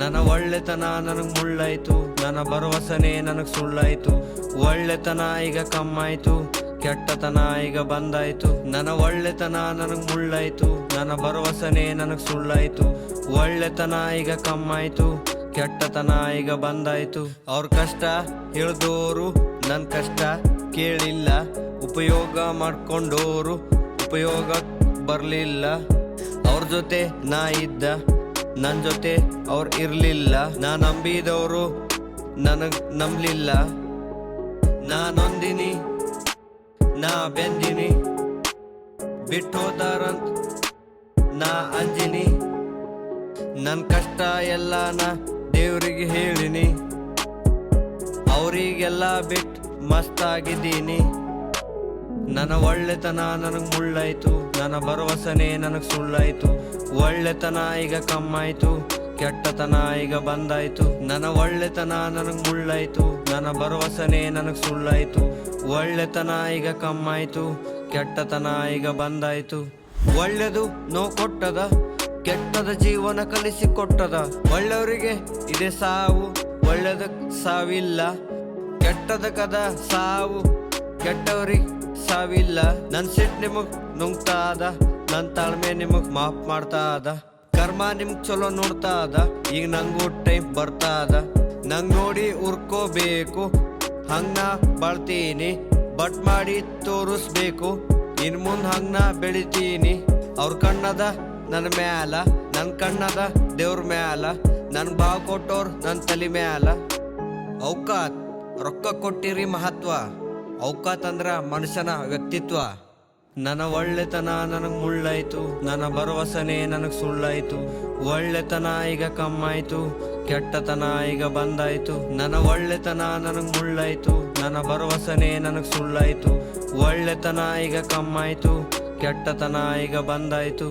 ನನ್ನ ಒಳ್ಳೆತನ ನನಗ್ ಮುಳ್ಳಾಯ್ತು, ನನ್ನ ಭರವಸನೆ ನನಗ್ ಸುಳ್ಳಾಯ್ತು. ಒಳ್ಳೆತನ ಈಗ ಕಮ್ಮಾಯ್ತು, ಕೆಟ್ಟತನ ಈಗ ಬಂದಾಯ್ತು. ನನ್ನ ಒಳ್ಳೆತನ ನನಗ್ ಮುಳ್ಳಾಯ್ತು, ನನ್ನ ಭರವಸನೆ ನನಗ್ ಸುಳ್ಳಾಯ್ತು. ಒಳ್ಳೆತನ ಈಗ ಕಮ್ಮಾಯ್ತು, ಕೆಟ್ಟತನ ಈಗ ಬಂದಾಯ್ತು. ಅವ್ರ ಕಷ್ಟ ಹೇಳ್ದೋರು ನನ್ ಕಷ್ಟ ಕೇಳಿಲ್ಲ, ಉಪಯೋಗ ಮಾಡ್ಕೊಂಡೋರು ಉಪಯೋಗ ಬರ್ಲಿಲ್ಲ. ಅವ್ರ ಜೊತೆ ನಾ ಇದ್ದ, ನನ್ ಜೊತೆ ಅವ್ರು ಇರ್ಲಿಲ್ಲ. ನಾ ನಂಬಿದವರು ನನಗ್ ನಂಬಲಿಲ್ಲ. ನಾ ನೊಂದಿನಿ, ನಾ ಬೆಂದಿನಿ, ಬಿಟ್ಟೋದಾರಂತ ನಾ ಅಂಜಿನಿ. ನನ್ ಕಷ್ಟ ಎಲ್ಲ ನಾ ದೇವ್ರಿಗೆ ಹೇಳಿನಿ, ಅವರಿಗೆಲ್ಲ ಬಿಟ್ಟು ಮಸ್ತಾಗಿದ್ದೀನಿ. ನನ್ನ ಒಳ್ಳೆತನ ನನಗ್ ಮುಳ್ಳಾಯ್ತು, ನನ್ನ ಭರವಸನೆ ನನಗ್ ಸುಳ್ಳಾಯ್ತು. ಒಳ್ಳೆತನ ಈಗ ಕಮ್ಮಾಯ್ತು, ಕೆಟ್ಟತನ ಈಗ ಬಂದಾಯ್ತು. ನನ್ನ ಒಳ್ಳೆತನ ನನಗ್ ಮುಳ್ಳಾಯ್ತು, ನನ್ನ ಭರವಸನೆ ನನಗ್ ಸುಳ್ಳಾಯ್ತು. ಒಳ್ಳೆತನ ಈಗ ಕಮ್ಮಾಯ್ತು, ಕೆಟ್ಟತನ ಈಗ ಬಂದಾಯ್ತು. ಒಳ್ಳೆದು ನೋ ಕೊಟ್ಟದ, ಕೆಟ್ಟದ ಜೀವನ ಕಲಿಸಿಕೊಟ್ಟದ. ಒಳ್ಳೆಯವರಿಗೆ ಇದೆ ಸಾವು, ಒಳ್ಳೆದಕ್ ಸಾವಿಲ್ಲ. ಕೆಟ್ಟದ ಕದ ಸಾವು, ಕೆಟ್ಟವ್ರಿಗೆ ಸಾವಿಲ್ಲ. ನನ್ ಸಿಟ್ ನಿಮಗ್ ನುಂಗ್ತಾದ, ನನ್ ತಾಳ್ಮೆ ನಿಮಗ್ ಮಾಫ್ ಮಾಡ್ತಾದ. ಕರ್ಮ ನಿಮ್ಗ್ ಚಲೋ ನೋಡ್ತಾದ, ಈಗ ನಂಗೂ ಟೈಮ್ ಬರ್ತಾದ. ನಂಗ್ ನೋಡಿ ಉರ್ಕೋಬೇಕು, ಹಂಗ ಬಾಳ್ತೀನಿ. ಬಟ್ ಮಾಡಿ ತೋರಿಸ್ಬೇಕು, ಇನ್ ಮುಂದ್ ಹಂಗ ಬೆಳಿತೀನಿ. ಅವ್ರ ಕಣ್ಣದ ನನ್ ಮ್ಯಾಲ, ನನ್ ಕಣ್ಣದ ದೇವ್ರ ಮ್ಯಾಲ. ನನ್ ಭಾವ ಕೊಟ್ಟೋರ್ ನನ್ ತಲೆ ಮ್ಯಾಲ. ಔಕಾತ್ ರೊಕ್ಕ ಕೊಟ್ಟಿರಿ ಮಹತ್ವ, ಔಕಾತ್ ಅಂದ್ರ ಮನುಷ್ಯನ ವ್ಯಕ್ತಿತ್ವ. ನನ್ನ ಒಳ್ಳೆತನ ನನಗ್ ಮುಳ್ಳಾಯ್ತು, ನನ್ನ ಭರವಸನೆ ನನಗ್ ಸುಳ್ಳಾಯ್ತು. ಒಳ್ಳೆತನ ಈಗ ಕಮ್ಮಾಯ್ತು, ಕೆಟ್ಟತನ ಈಗ ಬಂದಾಯ್ತು. ನನ್ನ ಒಳ್ಳೆತನ ನನಗ್ ಮುಳ್ಳಾಯ್ತು, ನನ್ನ ಭರವಸನೆ ನನಗ್ ಸುಳ್ಳಾಯ್ತು. ಒಳ್ಳೆತನ ಈಗ ಕಮ್ಮಾಯ್ತು, ಕೆಟ್ಟತನ ಈಗ ಬಂದಾಯ್ತು.